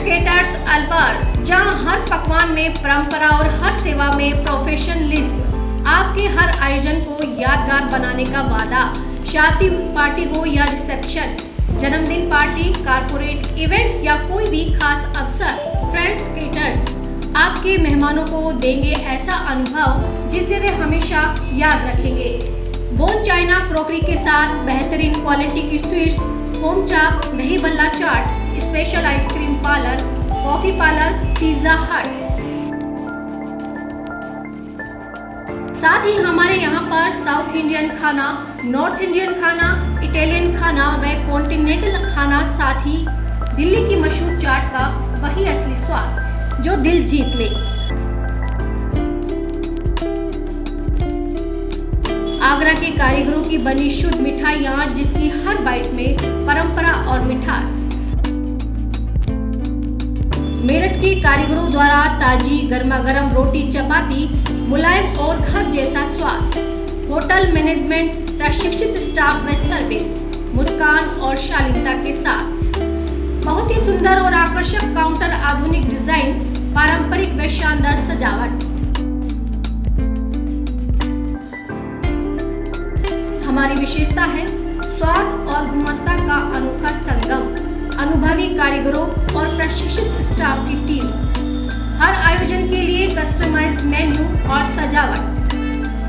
Caters Alwar, जहां हर पकवान में परंपरा और हर सेवा में प्रोफेशनलिज्म। आपके हर आयोजन को यादगार बनाने का वादा। शादी पार्टी हो या रिसेप्शन, जन्मदिन पार्टी, कारपोरेट इवेंट या कोई भी खास अवसर, फ्रेंड्स केटर्स आपके मेहमानों को देंगे ऐसा अनुभव जिसे वे हमेशा याद रखेंगे। बोन चाइना क्रॉकरी के साथ बेहतरीन क्वालिटी की स्वीट्स, होम चाप, दही बल्ला chaat, special ice cream parlour, coffee parlour, Pizza Hut. साथ ही हमारे यहाँ पर साउथ इंडियन खाना, नॉर्थ इंडियन खाना, इटालियन खाना व कॉन्टिनेंटल खाना, साथ ही दिल्ली की मशहूर चाट का वही असली स्वाद जो दिल जीत ले। आगरा के कारीगरों की बनी शुद्ध मिठाइयाँ, जिसकी हर बाइट में परंपरा और मिठास। मेरठ के कारीगरों द्वारा ताजी गर्मा गर्म रोटी चपाती, मुलायम और घर जैसा स्वाद। होटल मैनेजमेंट, प्रशिक्षित स्टाफ व सर्विस, मुस्कान और शालीनता के साथ। बहुत ही सुंदर और आकर्षक काउंटर, आधुनिक डिजाइन, पारंपरिक व शानदार सजावट। हमारी विशेषता है स्वाद और गुणवत्ता का अनोखा संगम। अनुभवी कारीगरों और प्रशिक्षित स्टाफ की टीम। हर आयोजन के लिए कस्टमाइज्ड मेन्यू और सजावट।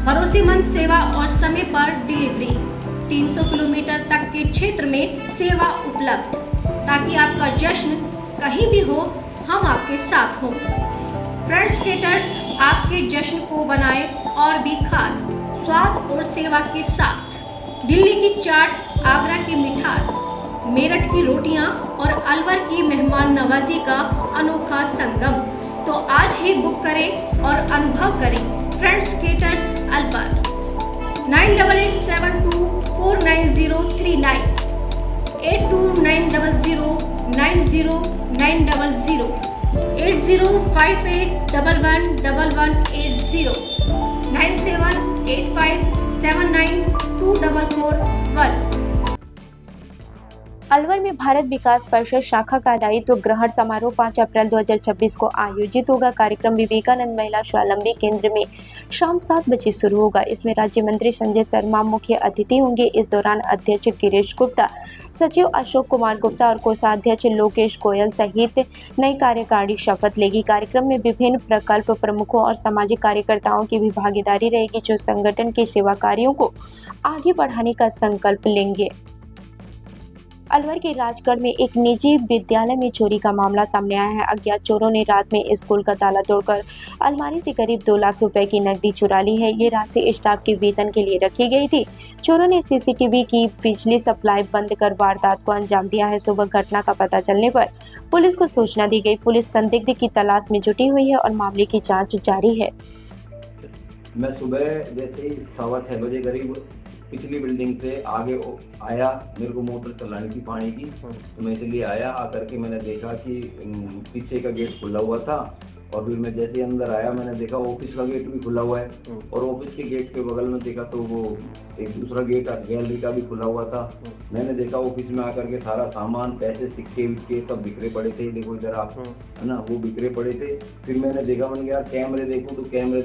भरोसेमंद सेवा और समय पर डिलीवरी। 300 किलोमीटर तक के क्षेत्र में सेवा उपलब्ध, ताकि आपका जश्न कहीं भी हो, हम आपके साथ हों। फ्रेंड्स केटर्स आपके जश्न को बनाए और भी खास स्वाद और सेवा के साथ। दिल्ली की चाट, आगरा की मिठास, मेरठ की रोटियां और अलवर की मेहमान नवाजी का अनोखा संगम। तो आज ही बुक करें और अनुभव करें फ्रेंड्स केटर्स अलवर। 9887249039, 8290090900, 8058111180, 9785792441। अलवर में भारत विकास परिषद शाखा का दायित्व ग्रहण समारोह 5 अप्रैल 2026 को आयोजित होगा। कार्यक्रम विवेकानंद महिला स्वावलंबी केंद्र में शाम 7 बजे शुरू होगा। इसमें राज्य मंत्री संजय शर्मा मुख्य अतिथि होंगे। इस दौरान अध्यक्ष गिरीश गुप्ता, सचिव अशोक कुमार गुप्ता और कोषाध्यक्ष लोकेश गोयल सहित नई कार्यकारिणी शपथ लेगी। कार्यक्रम में विभिन्न प्रकल्प प्रमुखों और सामाजिक कार्यकर्ताओं की भी भागीदारी रहेगी, जो संगठन के सेवा कार्यों को आगे बढ़ाने का संकल्प लेंगे। अलवर के राजगढ़ में एक निजी विद्यालय में चोरी का मामला सामने आया है। अज्ञात चोरों ने रात में स्कूल का ताला तोड़कर अलमारी से करीब 2 लाख रुपए की नकदी चुरा ली है। ये राशि स्टाफ के वेतन के लिए रखी गई थी। चोरों ने सीसीटीवी की बिजली सप्लाई बंद कर वारदात को अंजाम दिया है। सुबह घटना का पता चलने पर पुलिस को सूचना दी गई। पुलिस संदिग्ध की तलाश में जुटी हुई है और मामले की जाँच जारी है। मैं सुबह जैसे ही 6:15 बजे करीब पिछली बिल्डिंग से आगे आया, मेरे को मोटर चलानी थी पानी की, तो मैं इसलिए आया। आकर के मैंने देखा कि पीछे का गेट खुला हुआ था, और फिर मैं जैसे अंदर आया मैंने देखा ऑफिस का गेट भी खुला हुआ है, और ऑफिस के गेट के बगल में देखा तो वो एक दूसरा गेट गैलरी का भी खुला हुआ था। मैंने देखा ऑफिस में आकर के सारा सामान, पैसे, सिक्के विक्के सब बिखरे पड़े थे। देखो इधर आप, है ना, वो बिखरे पड़े थे। फिर मैंने देखा, मैंने यार कैमरे देखूं, तो कैमरे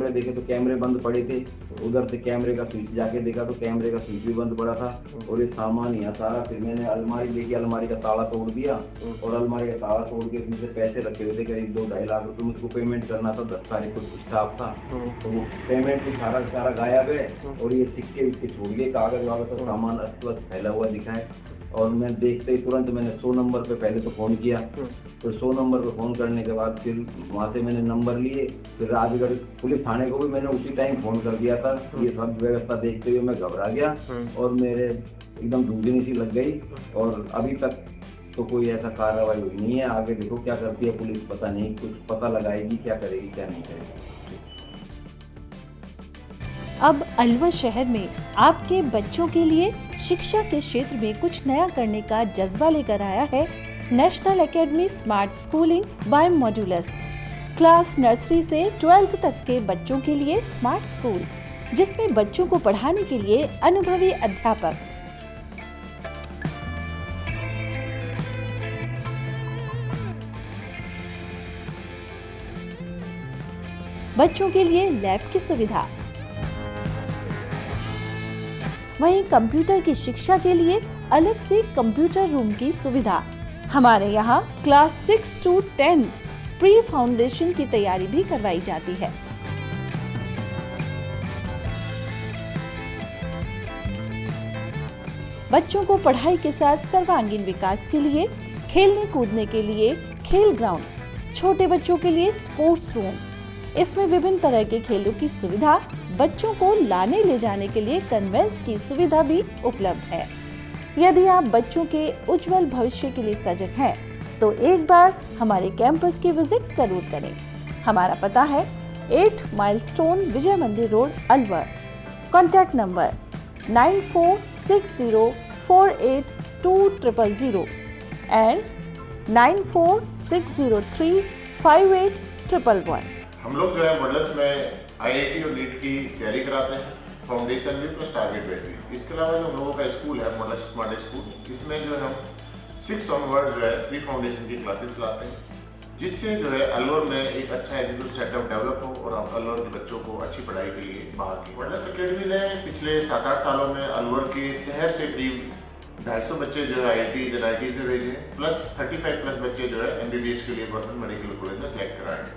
देखे तो कैमरे बंद पड़े थे। उधर से कैमरे का स्विच जाके देखा तो कैमरे का स्विच भी बंद पड़ा था, और ये सामान यहाँ सारा। फिर मैंने अलमारी देखी, अलमारी का ताला तोड़ दिया, और अलमारी का ताला तोड़ के उसमें से पैसे रखे हुए थे करीब 2-2.5 लाख रुपए। मुझको पेमेंट करना था, 10 तारीख को स्टाफ था, तो वो पेमेंट भी सारा गायब है। और ये सिक्के विक्के छूट गए, कागज वागज सब सामान अस्त फैला हुआ दिखा है। और मैं देखते ही तुरंत मैंने 100 नंबर पे पहले तो फोन किया, तो 100 नंबर पे फोन करने के बाद फिर वहाँ से मैंने नंबर लिए। फिर राजगढ़ पुलिस थाने को भी मैंने उसी टाइम फोन कर दिया था। ये सब व्यवस्था देखते हुए मैं घबरा गया, और मेरे एकदम धुंधली सी लग गई। और अभी तक तो कोई ऐसा कार्रवाई हुई नहीं है। आगे देखो क्या करती है पुलिस, पता नहीं, कुछ पता लगाएगी, क्या करेगी क्या नहीं करेगी। अब अलवर शहर में आपके बच्चों के लिए शिक्षा के क्षेत्र में कुछ नया करने का जज्बा लेकर आया है national academy smart schooling by modules. Class nursery से 12th तक के बच्चों के लिए स्मार्ट स्कूल, जिसमें बच्चों को पढ़ाने के लिए अनुभवी अध्यापक, बच्चों के लिए लैब की सुविधा। वहीं कंप्यूटर की शिक्षा के लिए अलग से कंप्यूटर रूम की सुविधा। हमारे यहाँ क्लास 6 to 10 प्री फाउंडेशन की तैयारी भी करवाई जाती है। बच्चों को पढ़ाई के साथ सर्वांगीण विकास के लिए खेलने कूदने के लिए खेल ग्राउंड, छोटे बच्चों के लिए स्पोर्ट्स रूम, इसमें विभिन्न तरह के खेलों की सुविधा, बच्चों को लाने ले जाने के लिए कन्वेंस की सुविधा भी उपलब्ध है। यदि आप बच्चों के उज्जवल भविष्य के लिए सजग हैं, तो एक बार हमारे कैंपस की विजिट जरूर करें। हमारा पता है 8 माइलस्टोन विजय मंदिर road, Alwar. Contact number 9460482000 and 9460358111। हम लोग जो है मॉडल्स में IIT और नीट की तैयारी कराते हैं, फाउंडेशन भी प्लस टारगेट बेस्ड भी। इसके अलावा जो हम लोगों का स्कूल है मॉडल्स स्मार्ट स्कूल, इसमें जो है हम 6 ऑनवर्ड जो है प्री फाउंडेशन की क्लासेस चलाते हैं, जिससे जो है अलवर में एक अच्छा एजुकेशन सेटअप डेवलप हो और हम अलवर के बच्चों को अच्छी पढ़ाई के लिए बाहर की। मॉडल्स अकेडमी ने पिछले 7-8 सालों में अलवर के शहर से करीब 250 बच्चे जो है IITs में भेजे हैं, प्लस 35+ बच्चे जो है MBBS के लिए गवर्नमेंट मेडिकल कॉलेज में सेलेक्ट कराए हैं।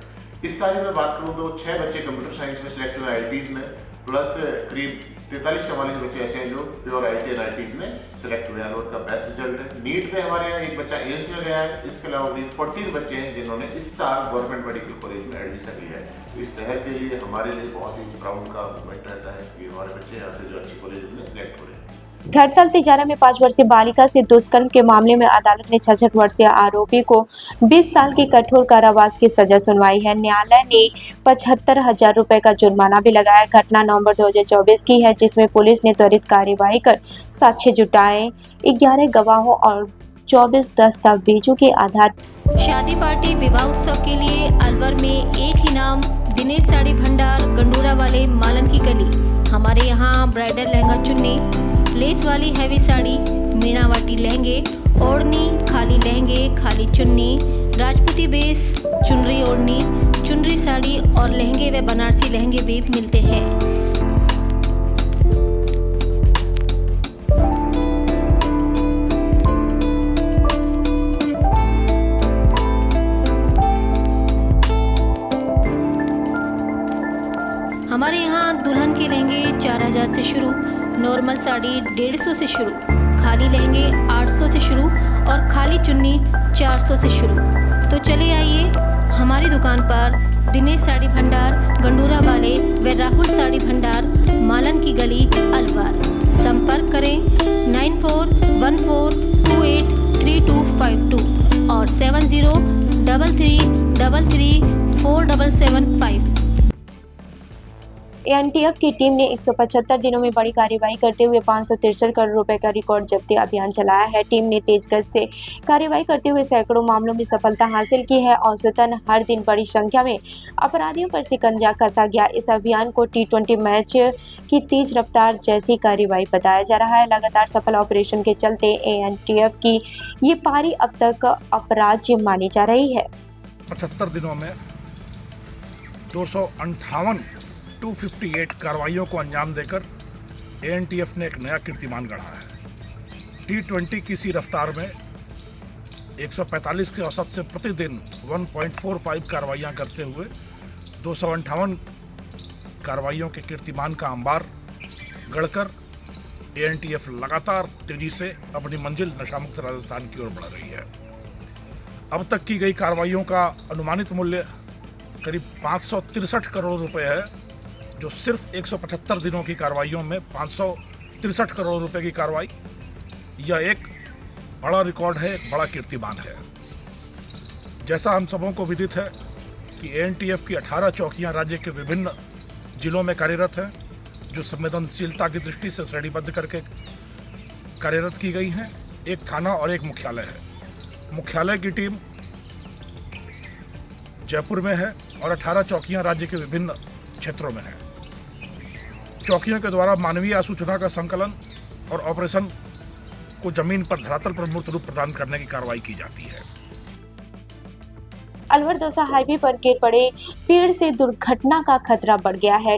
इस साल में बात करूँ तो 6 बच्चे कंप्यूटर साइंस में सिलेक्ट हुए IITs में, प्लस करीब 43-44 बच्चे ऐसे हैं जो प्योर IIT और IITs में सिलेक्ट हुए हैं। अलवर का बेस्ट रिजल्ट है। नीट में हमारे यहाँ एक बच्चा एम्स में गया है। इसके अलावा करीब 14 बच्चे हैं जिन्होंने इस साल गवर्नमेंट मेडिकल कॉलेज में एडमिशन लिया है। तो इस शहर के लिए हमारे लिए बहुत ही प्राउड का मोमेंट रहता है कि हमारे बच्चे यहाँ से जो अच्छी कॉलेज में सिलेक्ट हो रहे हैं। घड़तल तिजारा में 5 वर्षीय बालिका से दुष्कर्म के मामले में अदालत ने 66 वर्षीय आरोपी को 20 साल की कठोर कारावास की सजा सुनवाई है। न्यायालय ने 75,000 रुपए का जुर्माना भी लगाया। घटना नवंबर 2024 की है, जिसमें पुलिस ने त्वरित कार्यवाही कर साक्ष्य जुटाए, 11 गवाहों और 24 दस्तावेजों के आधार। शादी पार्टी विवाह उत्सव के लिए अलवर में एक ही नाम, दिनेश साड़ी भंडार, गंडूरा वाले, मालन की गली। हमारे यहाँ ब्राइडल लहंगा चुन्नी, लेस वाली हैवी साड़ी, मीनावाटी लहंगे, ओढ़नी, खाली लहंगे, खाली चुन्नी, राजपूती बेस, चुनरी ओढ़नी, चुनरी साड़ी और लहंगे व बनारसी लहंगे भी मिलते हैं। हमारे यहाँ दुल्हन के लहंगे 4000 से शुरू, नॉर्मल साड़ी 150 से शुरू, खाली लहंगे 800 से शुरू और खाली चुन्नी 400 से शुरू। तो चले आइए हमारी दुकान पर, दिनेश साड़ी भंडार, गंडूरा वाले व राहुल साड़ी भंडार, मालन की गली, अलवर। संपर्क करें 9414283252 और 7033334775। एनटीएफ की टीम ने 175 दिनों में बड़ी कार्रवाई करते हुए 563 करोड़ रुपए का रिकॉर्ड जब्ती अभियान चलाया है। टीम ने तेज गति से कार्रवाई करते हुए सैकड़ों मामलों में सफलता हासिल की है। औसतन हर दिन बड़ी संख्या में अपराधियों पर शिकंजा कसा गया। इस अभियान को T20 मैच की तेज रफ्तार जैसी कार्रवाई बताया जा रहा है। लगातार सफल ऑपरेशन के चलते एनटीएफ की ये पारी अब तक अपराज्य मानी जा रही है। 75 दिनों में 258 कार्रवाइयों को अंजाम देकर एएनटीएफ ने एक नया कीर्तिमान गढ़ा है। T20 की इसी रफ्तार में 145 के औसत से प्रतिदिन 1.45 कार्रवाइयाँ करते हुए 258 कार्रवाइयों के कीर्तिमान का अंबार गढ़कर एएनटीएफ लगातार तेजी से अपनी मंजिल नशामुक्त राजस्थान की ओर बढ़ रही है। अब तक की गई कार्रवाइयों का अनुमानित मूल्य करीब 563 करोड़ रुपए है, जो सिर्फ 175 दिनों की कार्रवाइयों में 563 करोड़ रुपए की कार्रवाई, यह एक बड़ा रिकॉर्ड है, एक बड़ा कीर्तिमान है। जैसा हम सबों को विदित है कि एएनटीएफ की 18 चौकियां राज्य के विभिन्न जिलों में कार्यरत हैं, जो संवेदनशीलता की दृष्टि से श्रेणीबद्ध करके कार्यरत की गई हैं। एक थाना और एक मुख्यालय है। मुख्यालय की टीम जयपुर में है और 18 चौकियां राज्य के विभिन्न क्षेत्रों में हैं। चौकियों के द्वारा मानवीय सूचना का संकलन और ऑपरेशन को जमीन पर धरातल पर मूर्त रूप प्रदान करने की कार्रवाई की जाती है। अलवर दौसा हाईवे पर गिर पड़े पेड़ से दुर्घटना का खतरा बढ़ गया है।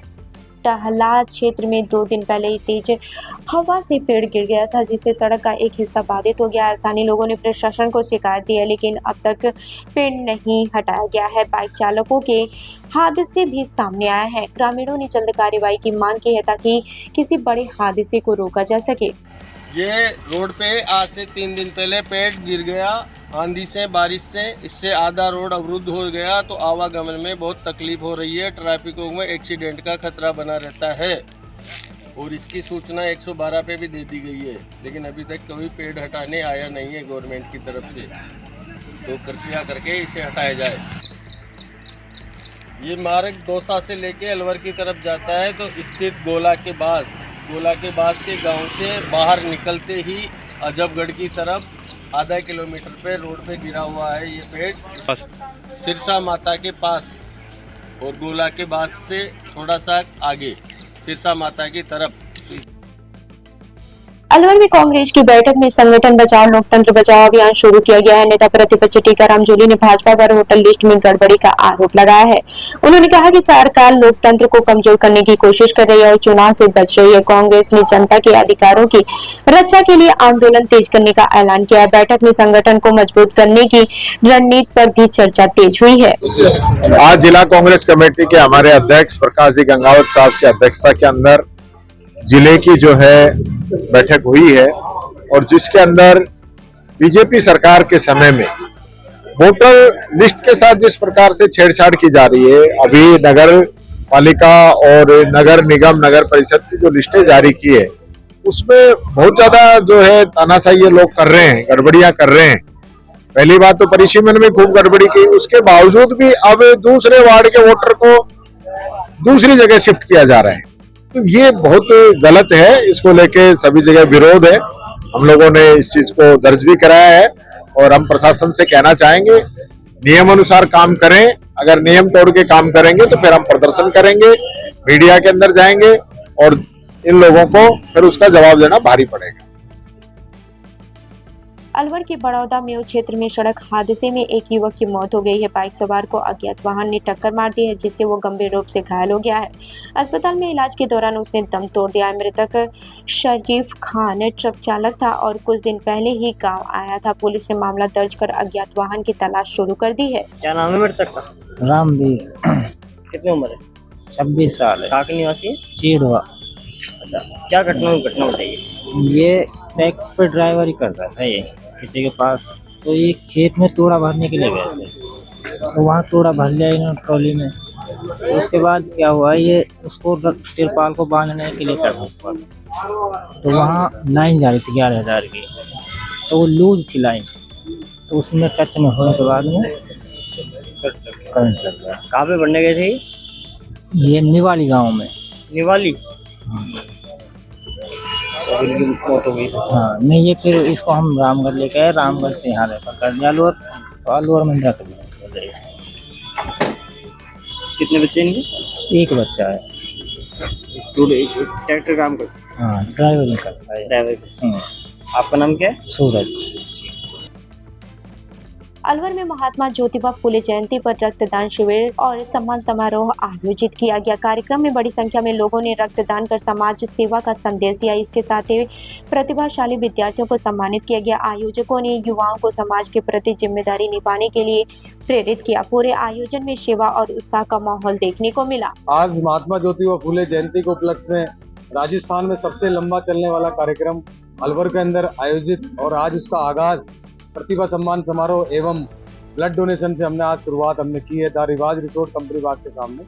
टहला क्षेत्र में 2 दिन पहले ही तेज हवा से पेड़ गिर गया था, जिससे सड़क का एक हिस्सा बाधित हो गया है। स्थानीय लोगों ने प्रशासन को शिकायत दी है, लेकिन अब तक पेड़ नहीं हटाया गया है। बाइक चालकों के हादसे भी सामने आया है। ग्रामीणों ने जल्द कार्रवाई की मांग की है ताकि किसी बड़े हादसे को रोका जा सके। ये रोड पे आज से 3 दिन पहले पेड़ गिर गया आंधी से, बारिश से। इससे आधा रोड अवरुद्ध हो गया, तो आवागमन में बहुत तकलीफ हो रही है। ट्रैफिकों में एक्सीडेंट का खतरा बना रहता है और इसकी सूचना 112 पे भी दे दी गई है, लेकिन अभी तक कोई पेड़ हटाने आया नहीं है गवर्नमेंट की तरफ से। तो कृपया करके इसे हटाया जाए। ये मार्ग दौसा से लेके अलवर की तरफ जाता है, तो स्थित गोला के बास के गांव से बाहर निकलते ही अजबगढ़ की तरफ आधा किलोमीटर पे रोड पे गिरा हुआ है ये पेड़, सिरसा माता के पास और गोला के बास से थोड़ा सा आगे सिरसा माता की तरफ। अलवर में कांग्रेस की बैठक में संगठन बचाओ लोकतंत्र बचाओ अभियान शुरू किया गया है। नेता प्रतिपक्ष टीकाराम जूली ने भाजपा पर वोटर लिस्ट में गड़बड़ी का आरोप लगाया है। उन्होंने कहा कि सरकार लोकतंत्र को कमजोर करने की कोशिश कर रही है और चुनाव से बच रही है। कांग्रेस ने जनता के अधिकारों की रक्षा के लिए आंदोलन तेज करने का ऐलान किया है। बैठक में संगठन को मजबूत करने की रणनीति पर भी चर्चा तेज हुई है। आज जिला कांग्रेस कमेटी के हमारे अध्यक्ष प्रकाश जी गंगावत साहब की अध्यक्षता के अंदर जिले की जो है बैठक हुई है, और जिसके अंदर बीजेपी सरकार के समय में वोटर लिस्ट के साथ जिस प्रकार से छेड़छाड़ की जा रही है, अभी नगर पालिका और नगर निगम नगर परिषद की जो लिस्टें जारी की है उसमें बहुत ज्यादा जो है तानाशाही ये लोग कर रहे हैं, गड़बड़ियां कर रहे हैं। पहली बात तो परिसीमन में खूब गड़बड़ी की, उसके बावजूद भी अब दूसरे वार्ड के वोटर को दूसरी जगह शिफ्ट किया जा रहा है, तो ये बहुत गलत है। इसको लेके सभी जगह विरोध है। हम लोगों ने इस चीज को दर्ज भी कराया है और हम प्रशासन से कहना चाहेंगे नियम अनुसार काम करें। अगर नियम तोड़ के काम करेंगे तो फिर हम प्रदर्शन करेंगे, मीडिया के अंदर जाएंगे और इन लोगों को फिर उसका जवाब देना भारी पड़ेगा। अलवर के बड़ौदा मेव क्षेत्र में सड़क हादसे में एक युवक की मौत हो गई है। बाइक सवार को अज्ञात वाहन ने टक्कर मार दी है, जिससे वो गंभीर रूप से घायल हो गया है। अस्पताल में इलाज के दौरान उसने दम तोड़ दिया है। मृतक शरीफ खान ट्रक चालक था और कुछ दिन पहले ही गांव आया था। पुलिस ने मामला दर्ज कर अज्ञात वाहन की तलाश शुरू कर दी है। क्या नाम है मृतक का? रामवीर। कितनी उम्र है? 26 साल है। कहाँ के निवासी है? चीड़वा। अच्छा, क्या घटना बताइए। ये ट्रक पे ड्राइवरी कर रहा था ये किसी के पास, तो ये खेत में तोड़ा भरने के लिए गए थे, तो वहाँ तोड़ा भर लिया इन्होंने ट्रॉली में। तो उसके बाद क्या हुआ, ये उसको तिरपाल को बांधने के लिए चढ़ा ऊपर, तो वहाँ लाइन जा रही थी 11,000 की, तो वो लूज थी लाइन, तो उसमें टच में होने के बाद में करंट लग गया। कहाँ पे बढ़ने गए थे? ये निवाली गांव में। निवाली? मौत हो गई। हाँ नहीं, ये फिर इसको हम रामगढ़ लेके आए, रामगढ़ से यहाँ रेफर कर दिया अलवर, तो अलवर में मृत हो गया। कितने बच्चे इनके? एक बच्चा है। ट्रैक्टर काम कर? हाँ, ड्राइवरिंग करता है। ड्राइवर। आपका नाम क्या है? सूरज। अलवर में महात्मा ज्योतिबा फुले जयंती पर रक्तदान शिविर और सम्मान समारोह आयोजित किया गया। कार्यक्रम में बड़ी संख्या में लोगों ने रक्तदान कर समाज सेवा का संदेश दिया। इसके साथ ही प्रतिभाशाली विद्यार्थियों को सम्मानित किया गया। आयोजकों ने युवाओं को समाज के प्रति जिम्मेदारी निभाने के लिए प्रेरित किया। पूरे आयोजन में सेवा और उत्साह का माहौल देखने को मिला। आज महात्मा ज्योतिबा फुले जयंती के उपलक्ष्य में राजस्थान में सबसे लंबा चलने वाला कार्यक्रम अलवर के अंदर आयोजित, और आज उसका आगाज प्रतिभा सम्मान समारोह एवं ब्लड डोनेशन से हमने आज शुरुआत की है द रिवाज रिसोर्ट कंपनी बाग के सामने।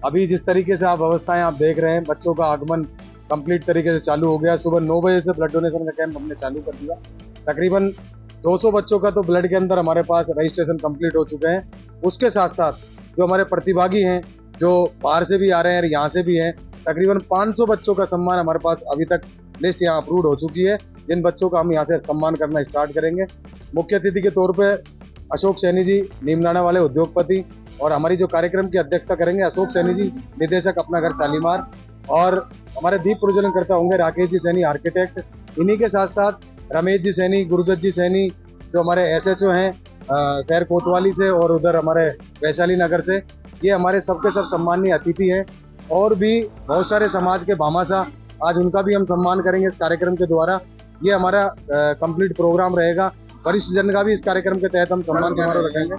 अभी जिस तरीके से आप व्यवस्थाएं आप देख रहे हैं, बच्चों का आगमन कंप्लीट तरीके से चालू हो गया। सुबह 9 बजे से ब्लड डोनेशन का कैंप हमने चालू कर दिया। तकरीबन 200 बच्चों का तो ब्लड के अंदर हमारे पास रजिस्ट्रेशन कंप्लीट हो चुके हैं। उसके साथ साथ जो हमारे प्रतिभागी हैं, जो बाहर से भी आ रहे हैं और यहाँ से भी हैं, तकरीबन 500 बच्चों का सम्मान हमारे पास अभी तक लिस्ट यहाँ अप्रूव हो चुकी है, जिन बच्चों का हम यहाँ से सम्मान करना स्टार्ट करेंगे। मुख्य अतिथि के तौर पे अशोक सैनी जी, नीमनाना वाले उद्योगपति, और हमारी जो कार्यक्रम की अध्यक्षता करेंगे अशोक सैनी जी, निदेशक अपना घर शालीमार, और हमारे दीप प्रज्वलन करता होंगे राकेश जी सैनी, आर्किटेक्ट। इन्हीं के साथ साथ रमेश जी सैनी, गुरुदत्त जी सैनी जो हमारे SHO हैं, शहर कोतवाली से और उधर हमारे वैशाली नगर से। ये हमारे सबके सब सम्माननीय अतिथि हैं और भी बहुत सारे समाज के भामाशाह, आज उनका भी हम सम्मान करेंगे इस कार्यक्रम के द्वारा। ये हमारा कंप्लीट प्रोग्राम रहेगा। वरिष्ठ जन का भी इस कार्यक्रम के तहत हम सम्मान समारोह रखेंगे।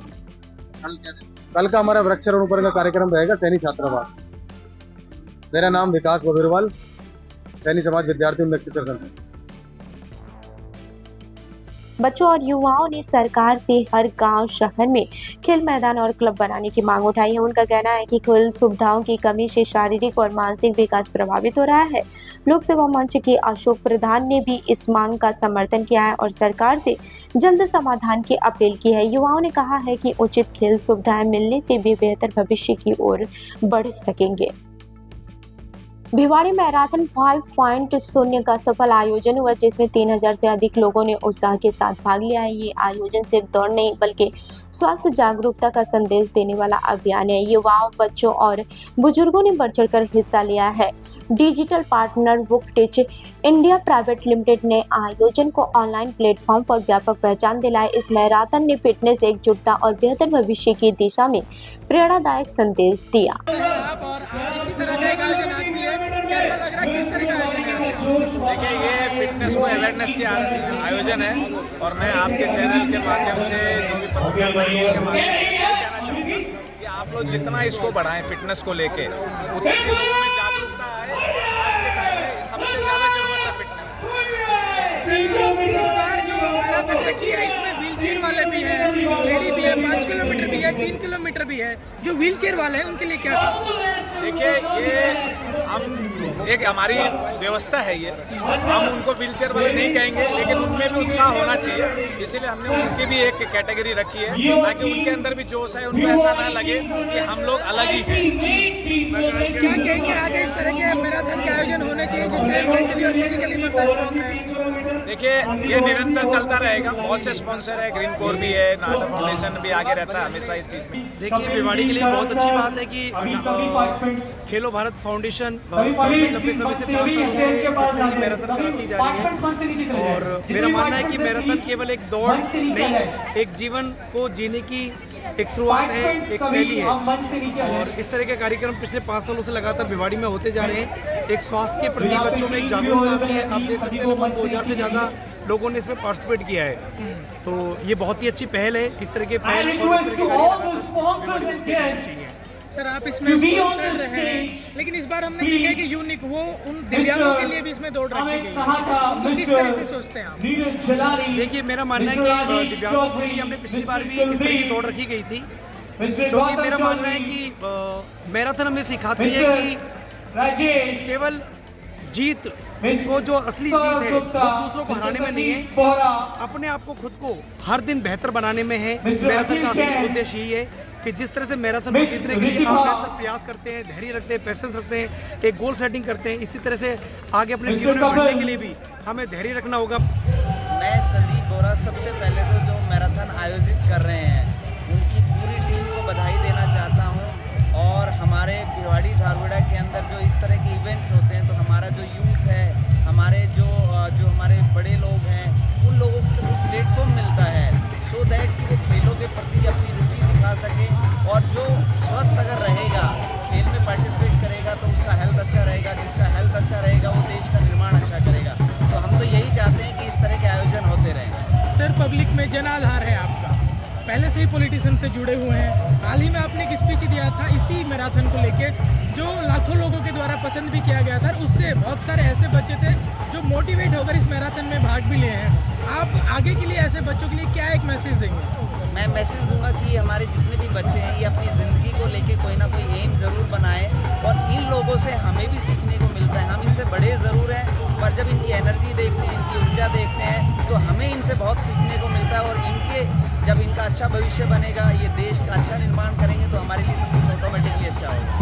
कल का हमारा वृक्षारोपण का कार्यक्रम रहेगा सैनी छात्रावास। मेरा नाम विकास बबीरवाल, सैनी समाज विद्यार्थी उन्नत शिक्षा संघ। बच्चों और युवाओं ने सरकार से हर गांव शहर में खेल मैदान और क्लब बनाने की मांग उठाई है। उनका कहना है कि खेल सुविधाओं की कमी से शारीरिक और मानसिक विकास प्रभावित हो रहा है। लोक सेवा मंच के अशोक प्रधान ने भी इस मांग का समर्थन किया है और सरकार से जल्द समाधान की अपील की है। युवाओं ने कहा है कि उचित खेल सुविधाएं मिलने से वे बेहतर भविष्य की ओर बढ़ सकेंगे। भिवाड़ी मैराथन 5.0 का सफल आयोजन हुआ, जिसमें 3000 से अधिक लोगों ने उत्साह के साथ भाग लिया है। ये आयोजन सिर्फ दौड़ नहीं बल्कि स्वास्थ्य जागरूकता का संदेश देने वाला अभियान है। युवाओं, बच्चों और बुजुर्गों ने बढ़ चढ़कर हिस्सा लिया है। Digital partner book teach India private limited ने आयोजन को ऑनलाइन प्लेटफॉर्म पर व्यापक पहचान दिलाई। इस मैराथन ने फिटनेस, एकजुटता और बेहतर भविष्य की दिशा में प्रेरणादायक संदेश दिया। इसी तरह का एक आयोजन आज भी है, कैसा लग रहा है, किस तरह का आयोजन है? देखिए, ये फिटनेस को अवेयरनेस के आयोजन है और मैं आपके चैनल के माध्यम से, जो भी पत्रकार भाइयों के माध्यम से कहना चाहूँगा कि आप लोग जितना इसको बढ़ाएं फिटनेस को लेके, उतनी लोगों में जागरूकता आए। आज के टाइम में सबसे ज़्यादा जरूरत है फिटनेस की। इस बार जो मैराथन रखी है इसमें व्हीलचेयर वाले भी हैं, लेडी भी है, 5 किलोमीटर भी है, 3 किलोमीटर भी है। जो व्हीलचेयर वाले हैं उनके लिए क्या? देखिए, ये हम एक हमारी व्यवस्था है, ये हम उनको व्हीलचेयर वाले नहीं कहेंगे, लेकिन उनमें भी उत्साह होना चाहिए। इसीलिए हमने उनकी भी एक कैटेगरी रखी है ताकि उनके अंदर भी जोश है, उनको ऐसा ना लगे कि हम लोग अलग ही हैं। क्या कहेंगे आगे इस तरह के मैराथन के आयोजन होने चाहिए जिससे मेंटली और फिजिकली बंदा स्ट्रॉन्ग है? देखिए, ये निरंतर चलता रहेगा। बहुत से स्पॉन्सर है, ग्रीन कोर भी है, नाटा फाउंडेशन भी आगे रहता है हमेशा इस चीज़ में। देखिए, भिवाड़ी के लिए बहुत अच्छी बात है कि खेलो भारत फाउंडेशन काफी लंबे समय से 5 सालों से मैराथन कराती जा रही है और मेरा मानना है कि मैराथन केवल एक दौड़ नहीं, एक जीवन को जीने की एक शुरुआत है, एक शैली है और इस तरह के कार्यक्रम पिछले 5 सालों से लगातार भिवाड़ी में होते जा रहे हैं। एक स्वास्थ्य के प्रति बच्चों में एक जागरूकता आती है। आप देख सकते हैं, लगभग 2000 से ज़्यादा लोगों ने इसमें पार्टिसिपेट किया है, तो ये बहुत ही अच्छी पहल है। इस तरह के पहल सर, आप इसमें स्पॉन्सर रहे हैं, लेकिन इस बार हमने देखा है कि यूनिक वो उन दिव्यांगों के लिए भी इसमें दौड़ रखी गई है, तो किस तरह से सोचते हैं आप? देखिए, मेरा मानना है कि दिव्यांगों के लिए हमने पिछली बार भी इस तरह की दौड़ रखी गई थी, क्योंकि मेरा मानना है कि मैराथन हमें सिखाती है कि केवल जीत को, जो असली जीत है, वो दूसरों को हराने में नहीं है, अपने आप को, खुद को हर दिन बेहतर बनाने में है। मैराथन का असली उद्देश्य यही है कि जिस तरह से मैराथन को जीतने के लिए आप निरंतर प्रयास करते हैं, धैर्य रखते हैं, पेशेंस रखते हैं, एक गोल सेटिंग करते हैं, इसी तरह से आगे अपने जीवन में बढ़ने के लिए भी हमें धैर्य रखना होगा। मैं संदीप बोरा, सबसे पहले तो जो मैराथन आयोजित कर रहे हैं उनकी पूरी टीम को बधाई देना चाहता हूं और हमारे भिवाड़ी धारवाड़ा के अंदर जो इस तरह के इवेंट्स होते हैं, तो हमारा जो यूथ है, हमारे जो हमारे बड़े लोग हैं, उन लोगों को एक प्लेटफॉर्म मिलता है सो दैट कि वो खेलों के प्रति अपनी रुचि दिखा सके और जो स्वस्थ अगर रहेगा, खेल में पार्टिसिपेट करेगा, तो उसका हेल्थ अच्छा रहेगा, जिसका हेल्थ अच्छा रहेगा वो देश का निर्माण अच्छा करेगा। तो हम तो यही चाहते हैं कि इस तरह के आयोजन होते रहें। सर, पब्लिक में जन आधार है आपका, पहले से ही पॉलिटिशियन से जुड़े हुए हैं। हाल ही में आपने एक स्पीच दिया था इसी मैराथन को लेके, जो लाखों लोगों के द्वारा पसंद भी किया गया था। उससे बहुत सारे ऐसे बच्चे थे जो मोटिवेट होकर इस मैराथन में भाग भी लिए हैं। आप आगे के लिए ऐसे बच्चों के लिए क्या एक मैसेज देंगे? मैं मैसेज दूंगा कि हमारे जितने भी बच्चे हैं, ये अपनी ज़िंदगी को लेके कोई ना कोई एम ज़रूर बनाए और इन लोगों से हमें भी सीखने को मिलता है। हम इनसे बड़े ज़रूर हैं, पर जब इनकी एनर्जी देखते हैं, इनकी ऊर्जा देखते हैं, तो हमें इनसे बहुत सीखने को मिलता है और जब इनका अच्छा भविष्य बनेगा, ये देश का अच्छा निर्माण करेंगे, तो हमारे लिए सब कुछ ऑटोमेटिकली अच्छा होगा।